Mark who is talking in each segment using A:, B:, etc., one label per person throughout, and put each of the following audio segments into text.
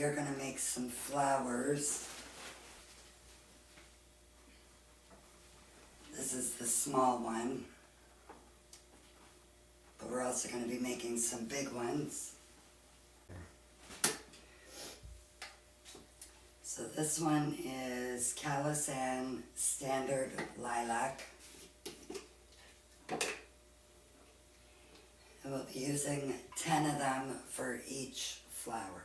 A: you're going to make some flowers. This is the small one, but we're also going to be making some big ones. So this one is Kalisan Standard Lilac. And we'll be using 10 of them for each flower.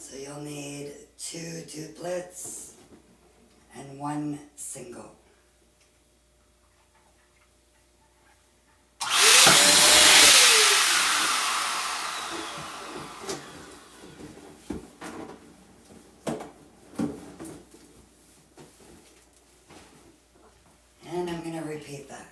A: So you'll need 2 duplets and 1 single. And I'm going to repeat that.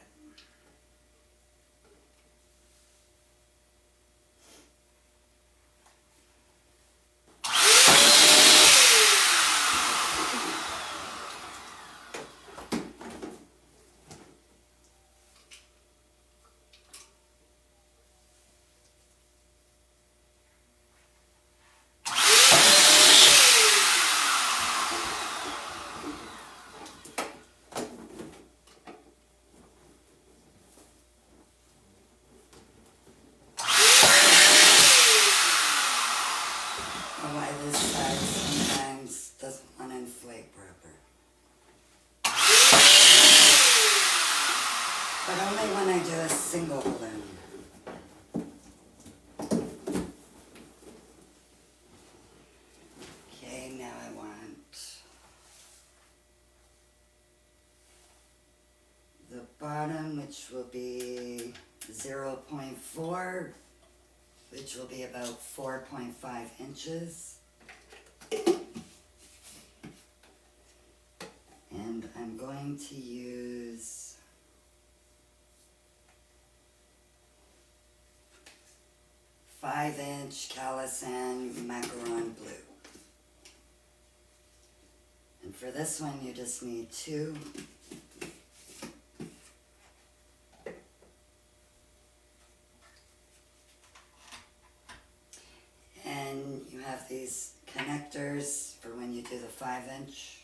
A: Why this side sometimes doesn't want to inflate proper. But only when I do a single balloon. Okay, now I want the bottom, which will be 0.4, which will be about 4.5 inches. And I'm going to use a 5-inch Kalisan macaron blue. And for this one, you just need 2. And you have these connectors for when you do the 5-inch.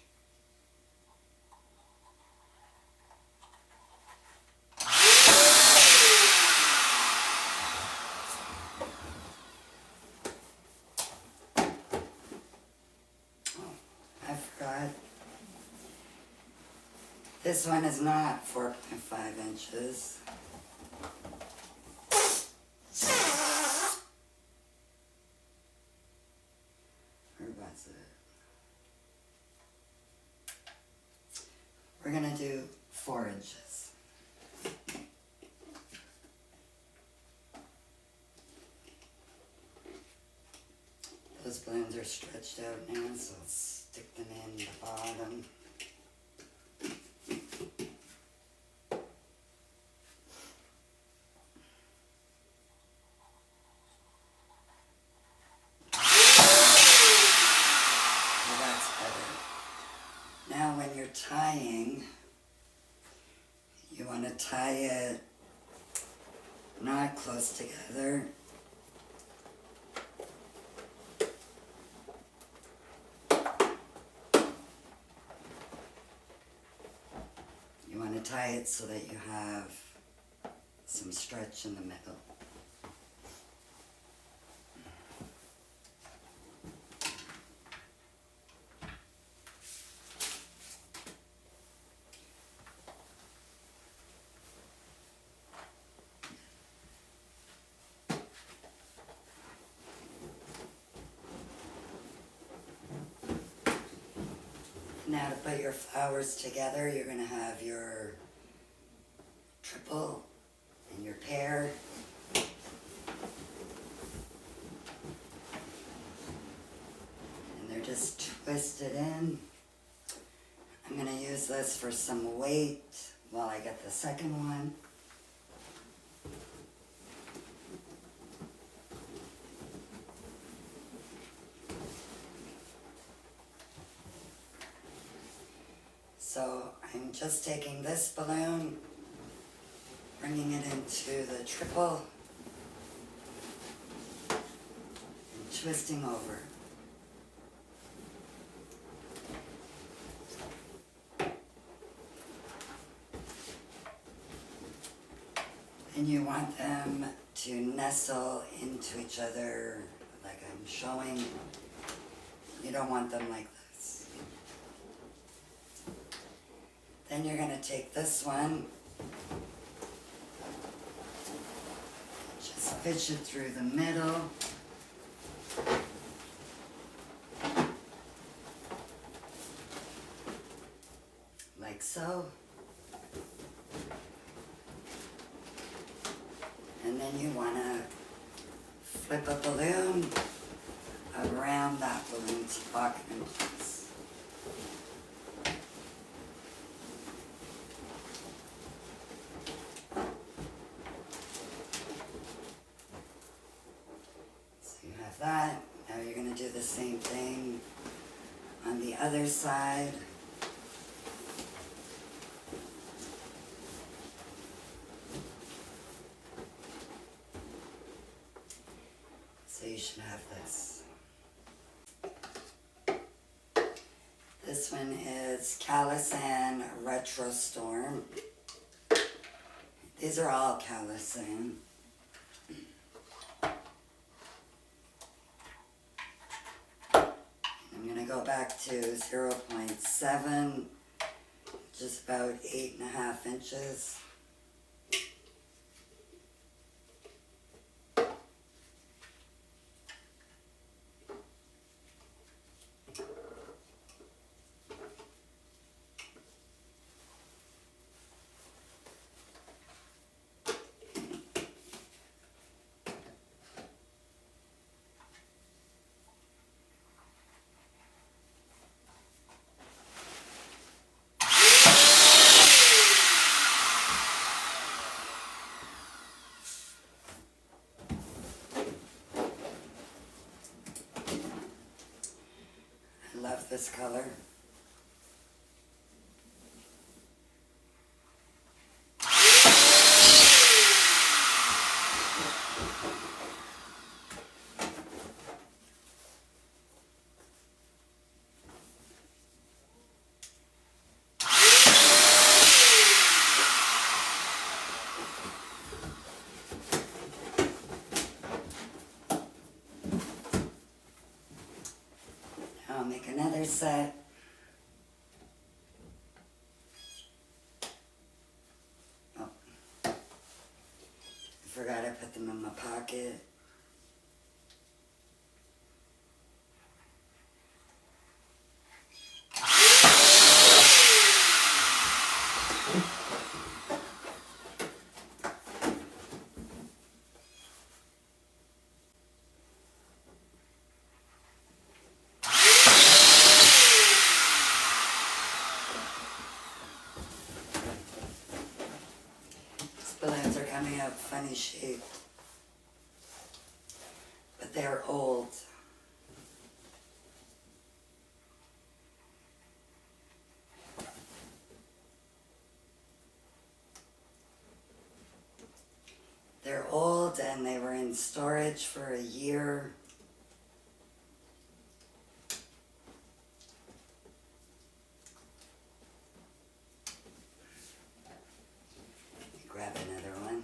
A: Oh, I forgot. This one is not 4.5 inches. We're going to do 4 inches. Those balloons are stretched out now, so I'll stick them in the bottom. Now when you're tying, you want to tie it not close together. You want to tie it so that you have some stretch in the middle. Now to put your flowers together, you're going to have your triple and your pair. And they're just twisted in. I'm going to use this for some weight while I get the second one. So I'm just taking this balloon, bringing it into the triple, and twisting over. And you want them to nestle into each other like I'm showing. You don't want them like this. Then you're going to take this one, just fish it through the middle. Like so. And then you want to flip a balloon around that balloon to lock it in place. So you have that. Now you're going to do the same thing on the other side. So you should have this. This one is Kalisan Retro Storm. These are all Kalisan. I'm going to go back to 0.7, just about 8.5 inches. I love this color. I'll make another set. Oh, I forgot I put them in my pocket. Balloons are coming out funny shaped, but they're old. They're old and they were in storage for a year. Grab another one.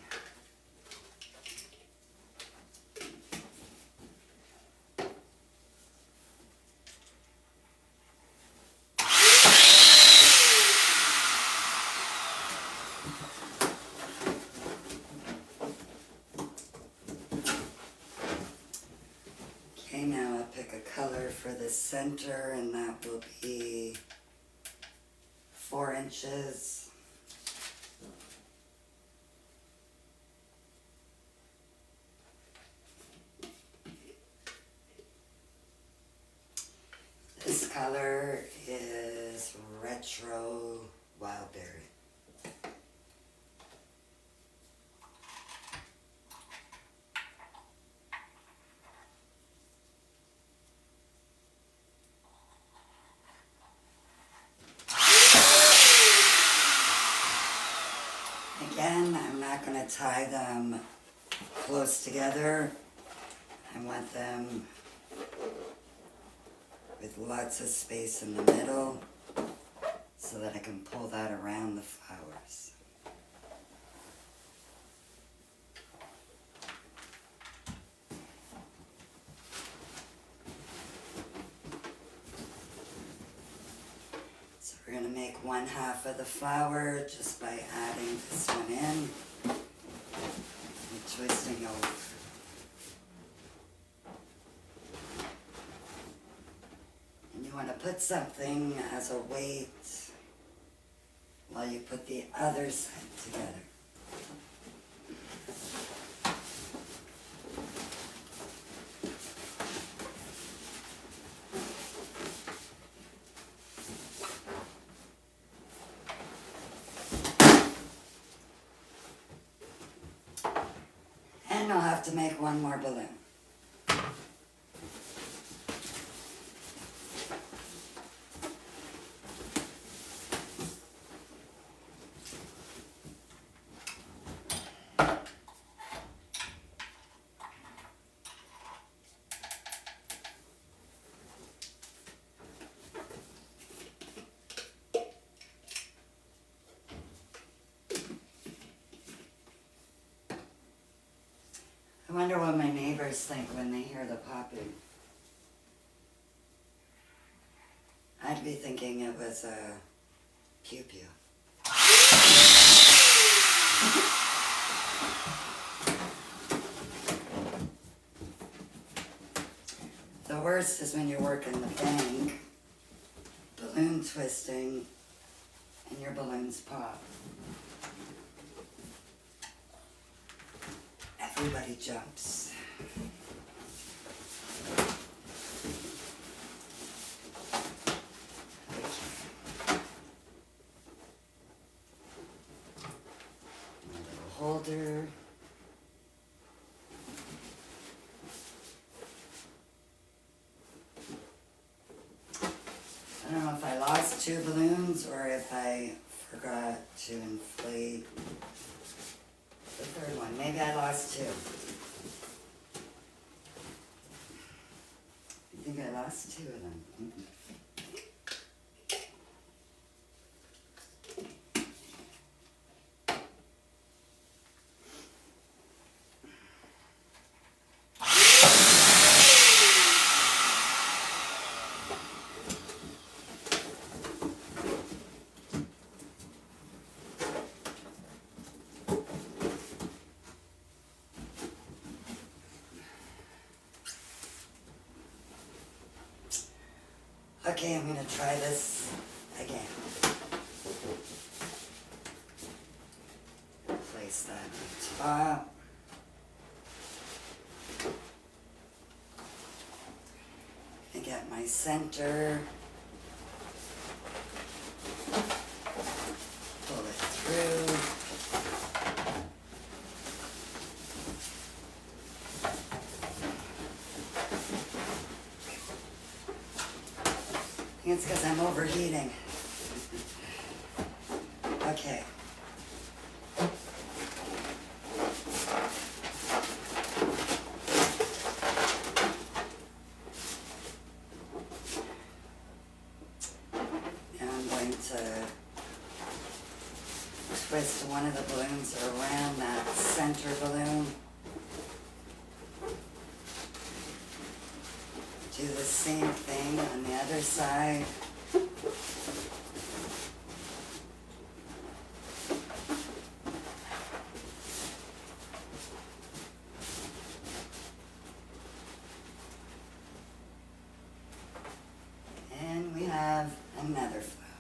A: Okay, now I'll pick a color for the center, and that will be 4 inches. This color is Retro not going to tie them close together. I want them with lots of space in the middle so that I can pull that around the flowers. So we're going to make 1/2 of the flower just by adding this one in and twisting over. You want to put something as a weight while you put the other side together. And I'll have to make one more balloon. I wonder what my neighbors think when they hear the popping. I'd be thinking it was a pew-pew. The worst is when you work in the bank, balloon twisting, and your balloons pop. Everybody jumps. A little holder. I don't know if I lost 2 balloons or if I forgot to inflate the 3rd one. Maybe I lost 2. I think I lost 2 of them. Okay, I'm going to try this again. Place that on top. I get my center. Pull it through. It's because I'm overheating. Okay. Now I'm going to twist one of the balloons around that center balloon. Do the same thing on the other side. And we have another flower.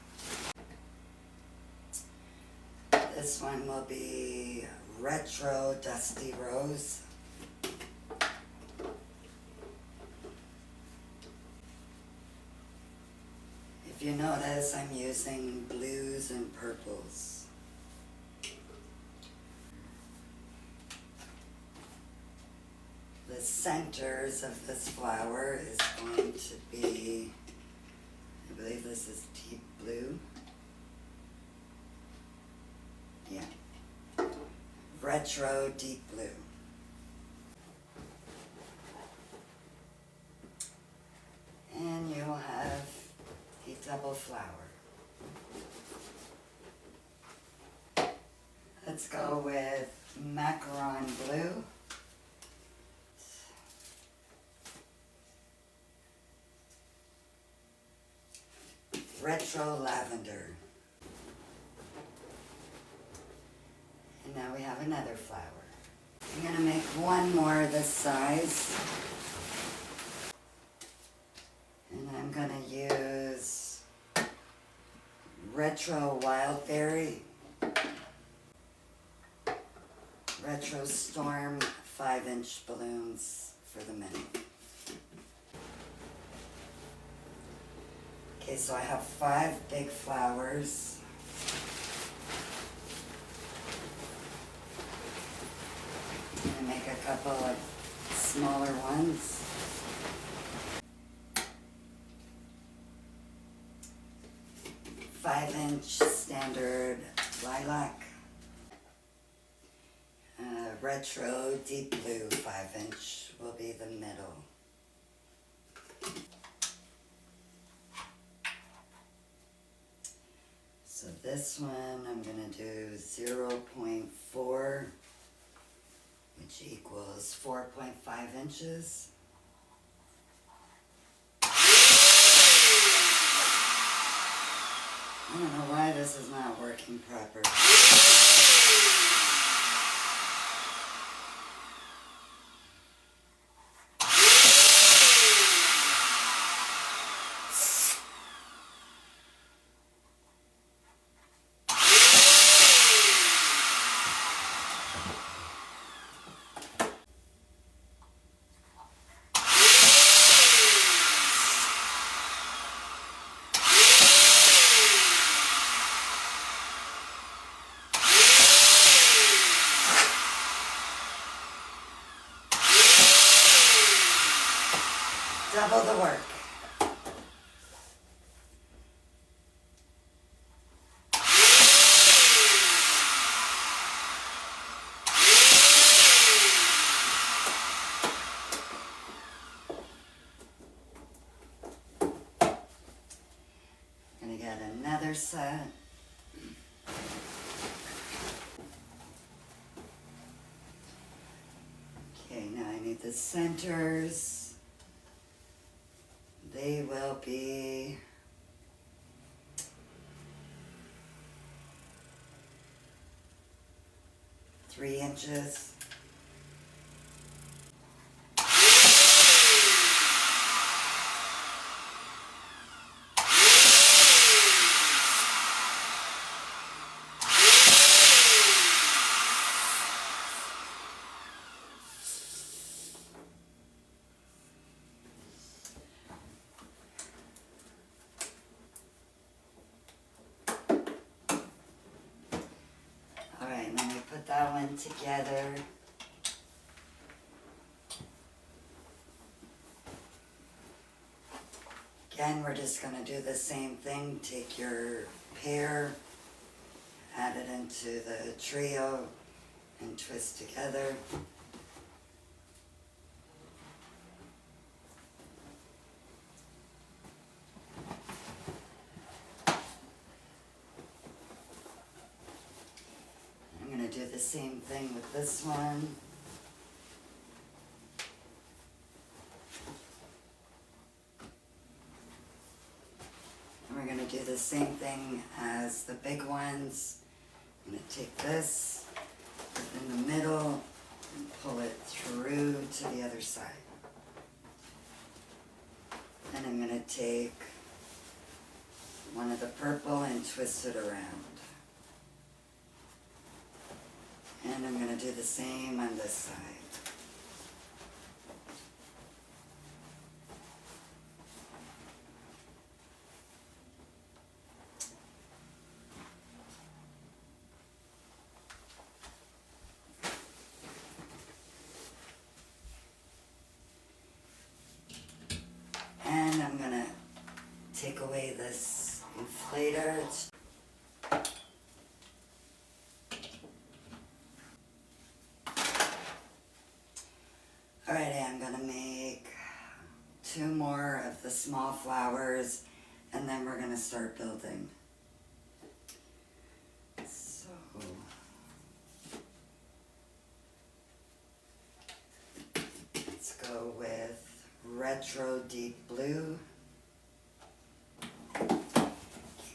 A: This one will be Retro Dusty Rose. If you notice, I'm using blues and purples. The centers of this flower is going to be, I believe this is deep blue. Yeah. retro deep blue. And you will have a double flower. Let's go with macaron blue. Retro lavender. And now we have another flower. I'm going to make one more this size. And I'm going to use retro wildberry, retro storm 5-inch balloons for the mini. Okay, so I have 5 big flowers. I'm going to make a couple of smaller ones. Five-inch standard lilac. Retro deep blue 5-inch will be the middle. So this one I'm going to do 0.4, which equals 4.5 inches. I don't know why this is not working proper. Double the work. Gonna get another set. Okay, now I need the centers. They will be 3 inches. Let me put that one together. Again, we're just going to do the same thing. Take your pear, add it into the trio, and twist together. Do the same thing with this one. And we're going to do the same thing as the big ones. I'm going to take this in the middle and pull it through to the other side. And I'm going to take one of the purple and twist it around. And I'm going to do the same on this side. And I'm going to take away this inflator. 2 more of the small flowers, and then we're going to start building. So let's go with Retro Deep Blue.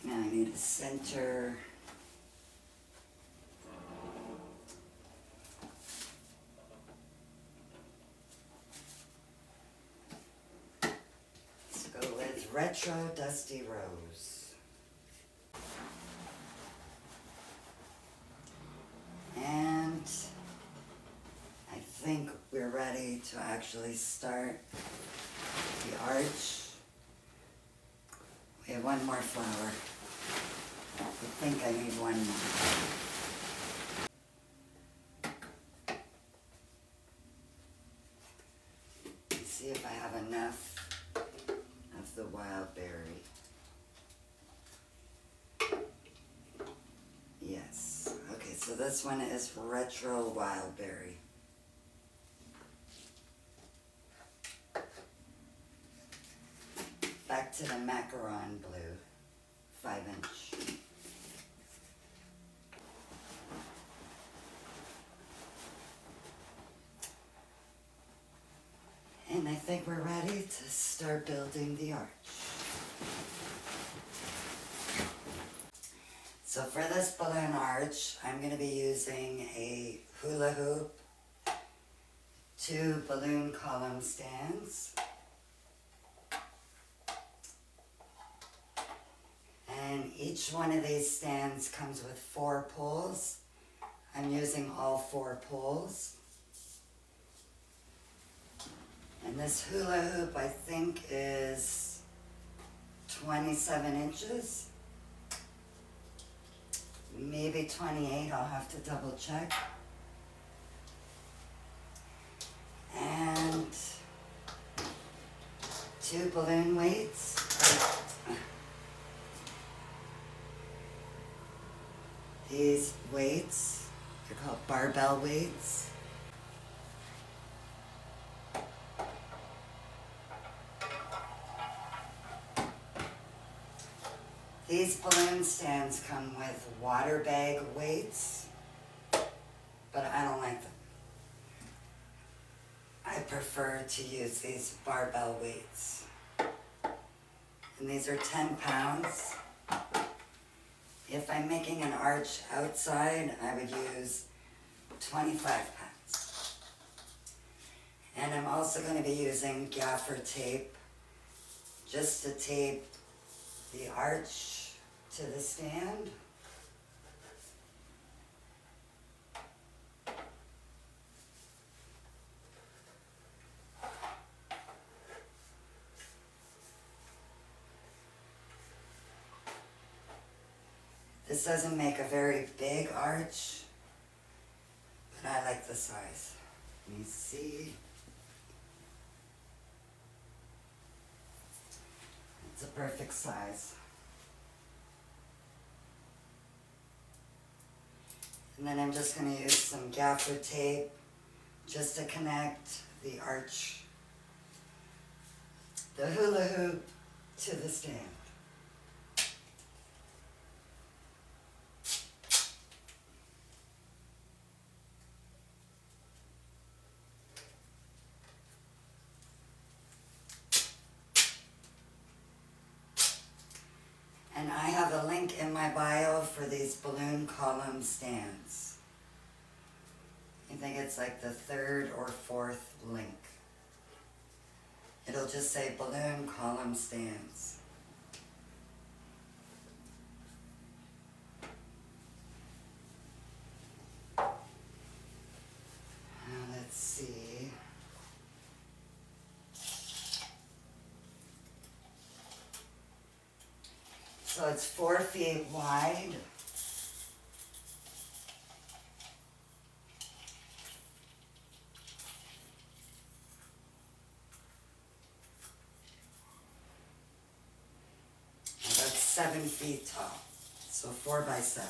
A: Now I need a center. Let's go with Retro Dusty Rose. And I think we're ready to actually start the arch. We have one more flower. I think I need one more. Let's see if I have enough of the wild berry. Yes. Okay, so this one is Retro Wild Berry. Back to the macaron blue, 5-inch. And I think we're ready to start building the arch. So for this balloon arch, I'm going to be using a hula hoop, 2 balloon column stands, and each one of these stands comes with 4 poles. I'm using all 4 poles. And this hula hoop, I think, is 27 inches. Maybe 28, I'll have to double check. And 2 balloon weights. These weights, they're called barbell weights. These balloon stands come with water bag weights, but I don't like them. I prefer to use these barbell weights. And these are 10 pounds. If I'm making an arch outside, I would use 25 pounds. And I'm also going to be using gaffer tape just to tape the arch to the stand. This doesn't make a very big arch, but I like the size. Let me see. It's a perfect size. And then I'm just going to use some gaffer tape just to connect the arch, the hula hoop, to the stand. And I have a link in my bio for these balloon column stands. I think it's like the 3rd or 4th link. It'll just say balloon column stands. Let's see. So it's 4 feet wide. And that's 7 feet tall. So 4 by 7.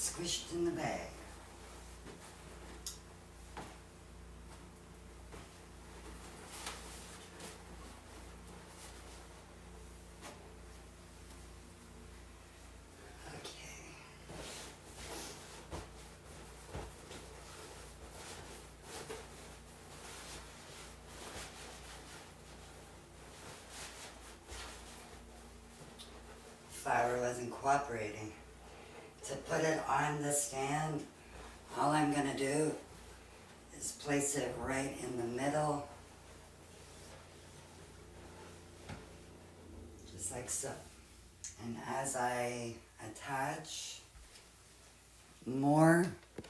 A: squished in the bag. Flour wasn't cooperating. To put it on the stand, all I'm going to do is place it right in the middle, just like so. And as I attach more, it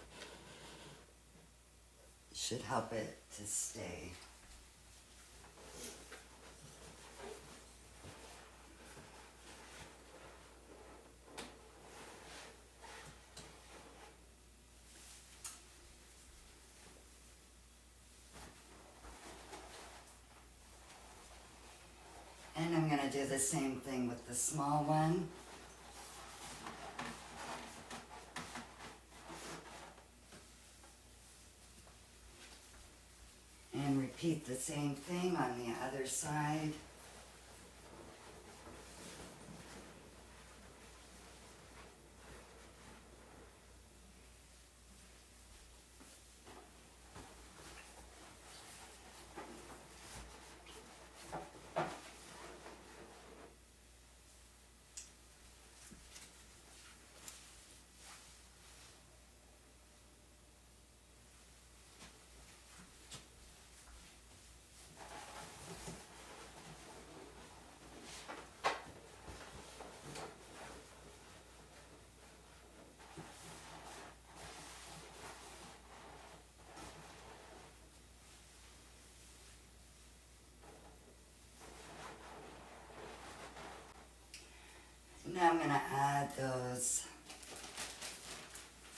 A: should help it to stay. And I'm going to do the same thing with the small one. And repeat the same thing on the other side. Now I'm going to add those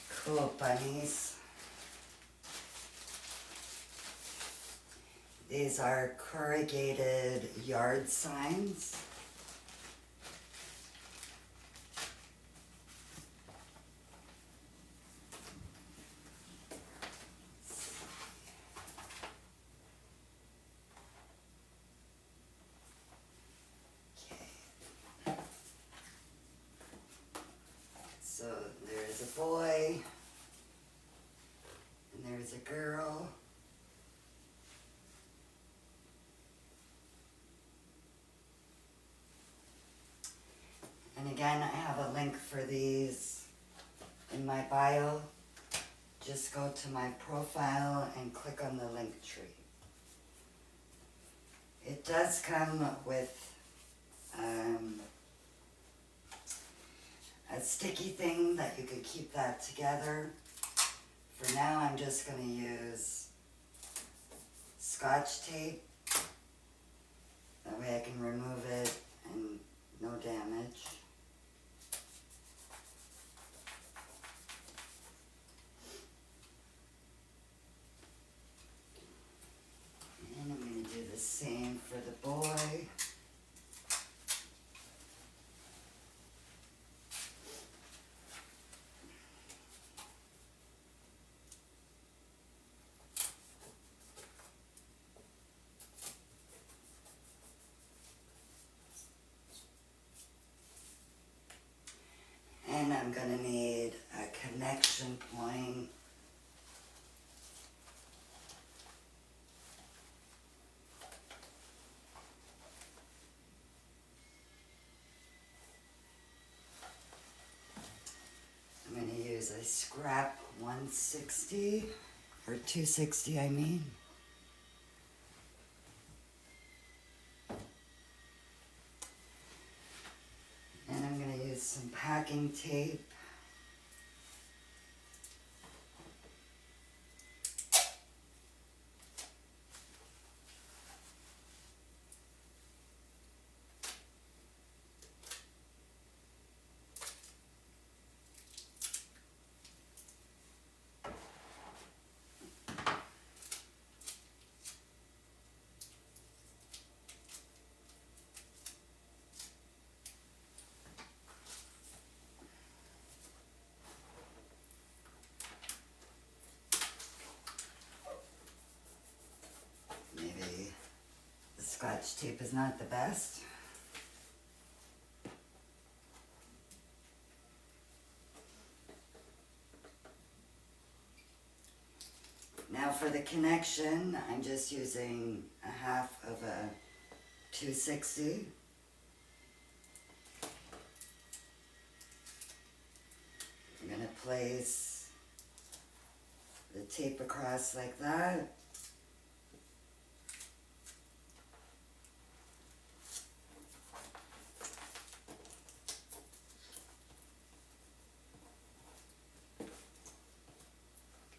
A: cool bunnies. These are corrugated yard signs. So there's a boy, and there's a girl. And again, I have a link for these in my bio. Just go to my profile and click on the link tree. It does come with a sticky thing that you can keep that together. For now, I'm just going to use Scotch tape. That way I can remove it and no damage. And I'm going to do the same for the boy. And I'm going to need a connection point. I'm going to use a scrap 160, or 260 I mean. And I'm going to use some packing tape. Scotch tape is not the best. Now for the connection, I'm just using a half of a 260. I'm going to place the tape across like that.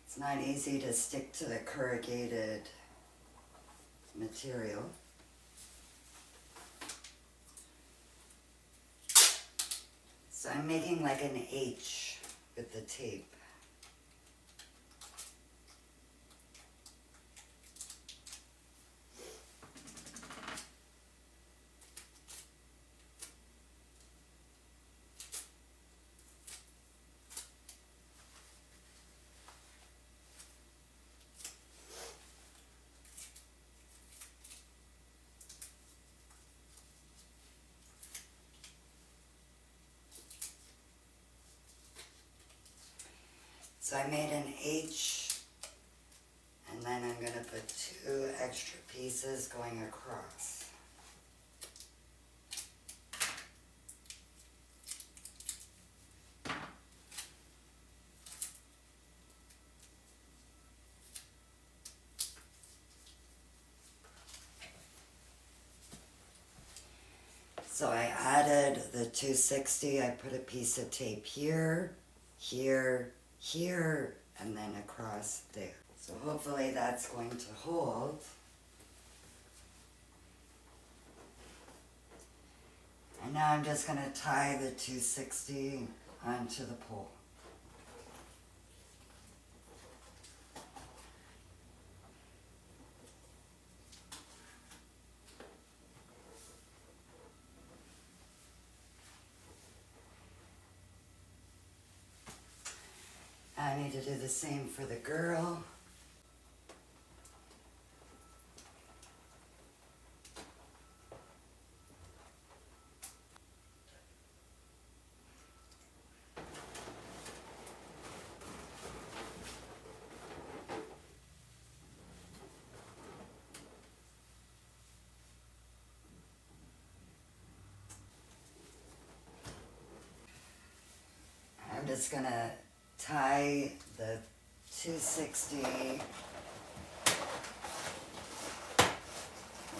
A: It's not easy to stick to the corrugated material. So I'm making like an H with the tape. So I made an H, and then I'm going to put 2 extra pieces going across. So I added the 260, I put a piece of tape here, here, here, and then across there. So hopefully that's going to hold. And now I'm just going to tie the 260 onto the pole. I need to do the same for the girl. I'm just gonna tie the 260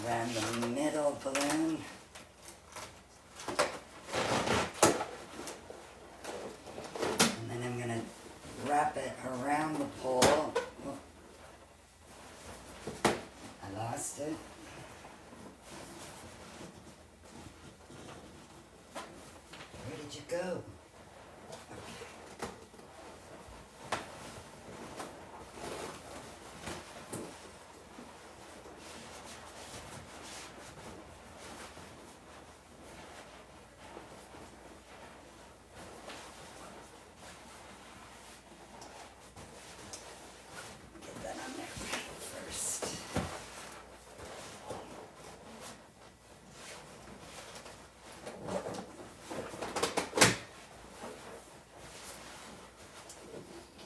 A: around the middle balloon. And then I'm gonna wrap it around the pole. Oh, I lost it. Where did you go?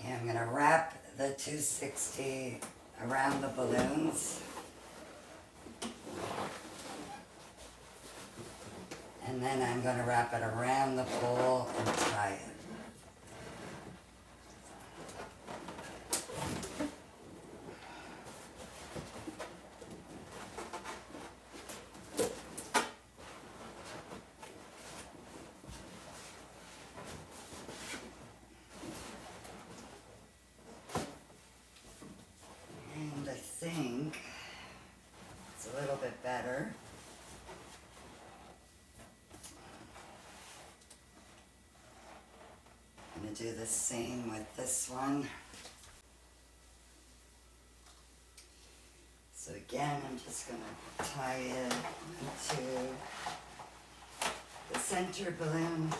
A: I'm going to wrap the 260 around the balloons. And then I'm going to wrap it around the pole and tie it. And I think it's a little bit better. I'm going to do the same with this one. So again, I'm just going to tie it into the center balloon.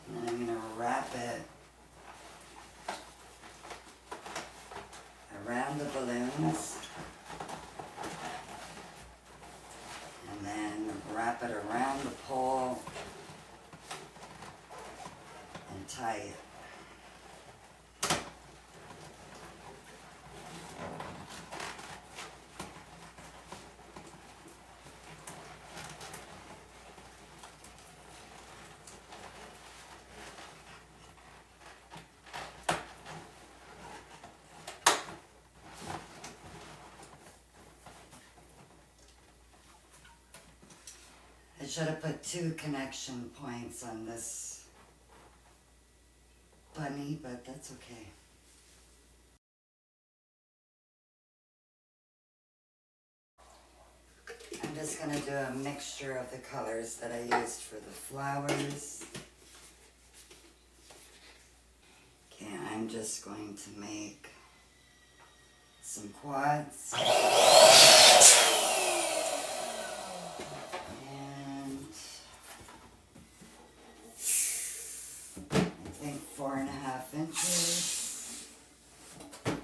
A: And then I'm going to wrap it around the balloons. And then wrap it around the pole and tie it. I should have put 2 connection points on this bunny, but that's okay. I'm just going to do a mixture of the colors that I used for the flowers. Okay, I'm just going to make some quads. And I think 4.5 inches would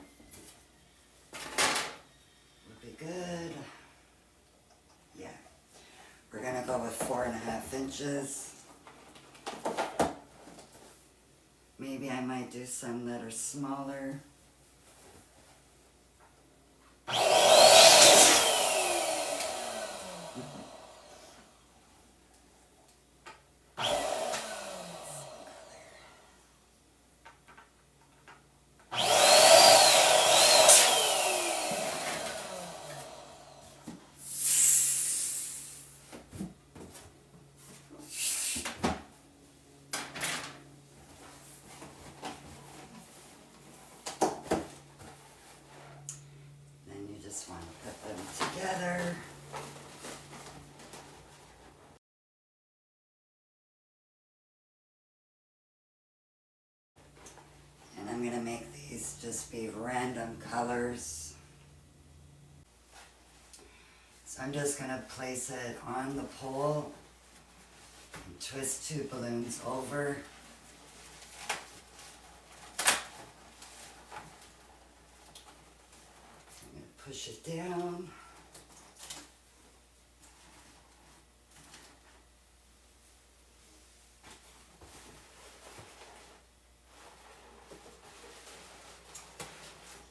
A: be good. Yeah, we're gonna go with 4.5 inches. Maybe I might do some that are smaller. Just want to put them together. And I'm going to make these just be random colors. So I'm just going to place it on the pole and twist 2 balloons over. Push it down.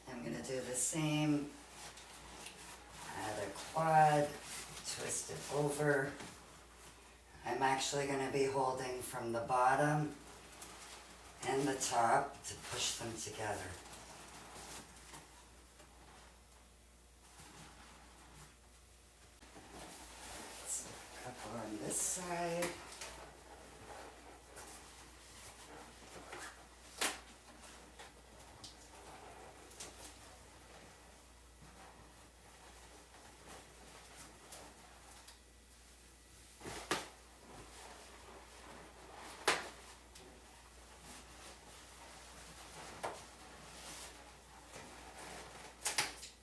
A: I'm going to do the same. Add a quad, twist it over. I'm actually going to be holding from the bottom and the top to push them together. On this side.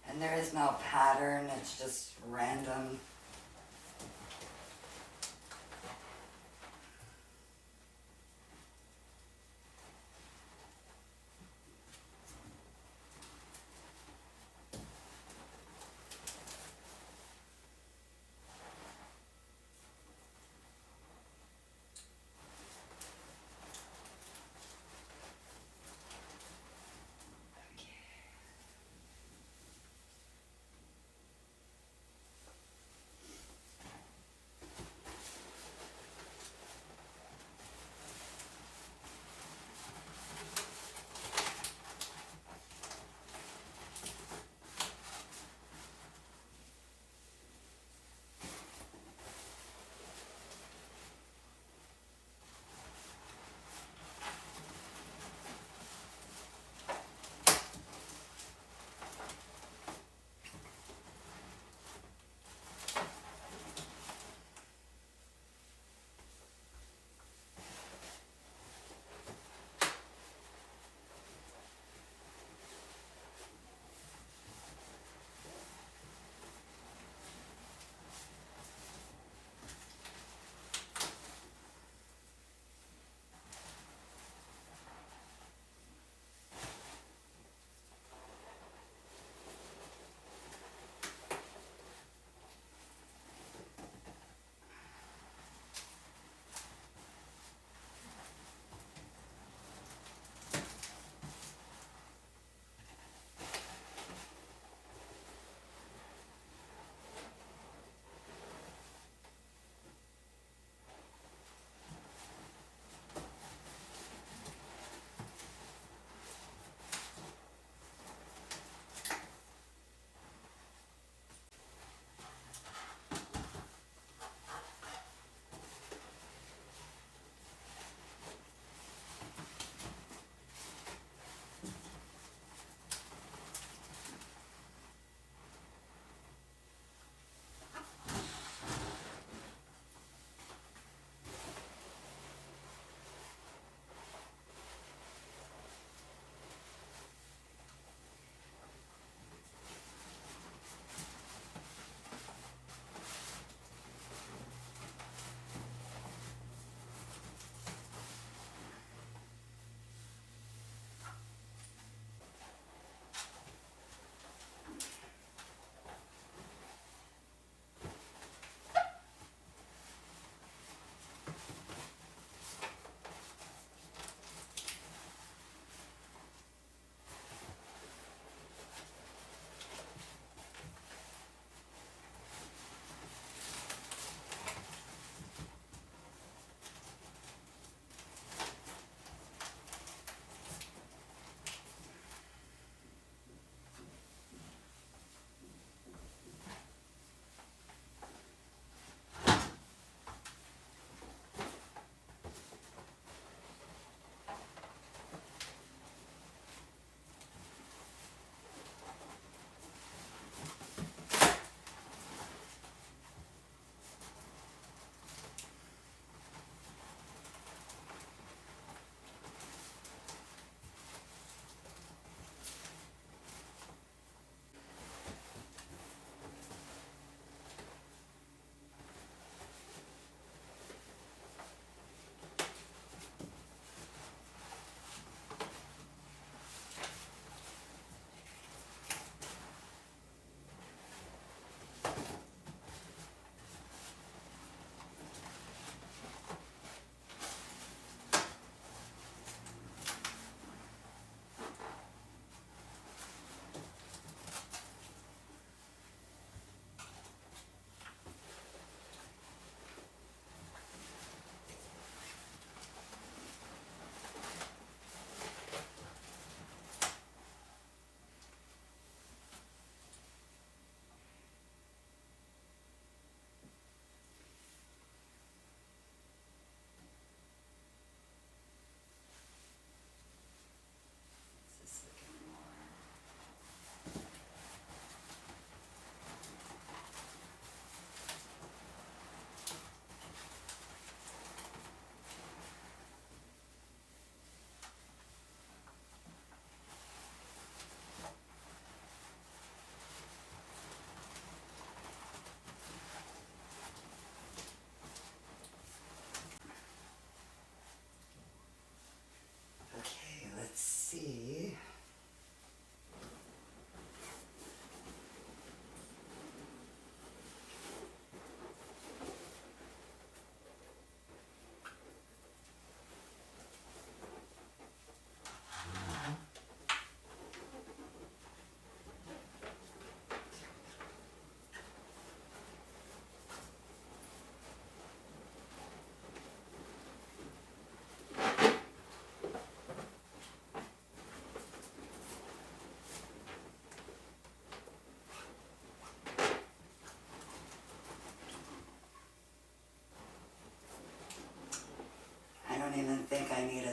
A: And there is no pattern, it's just random.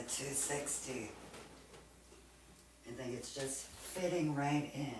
A: 260. I think it's just fitting right in.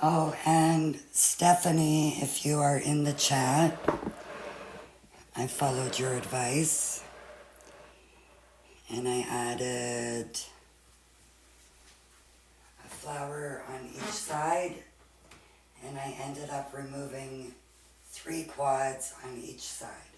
A: Oh, and Stephanie, if you are in the chat, I followed your advice and I added a flower on each side, and I ended up removing 3 quads on each side.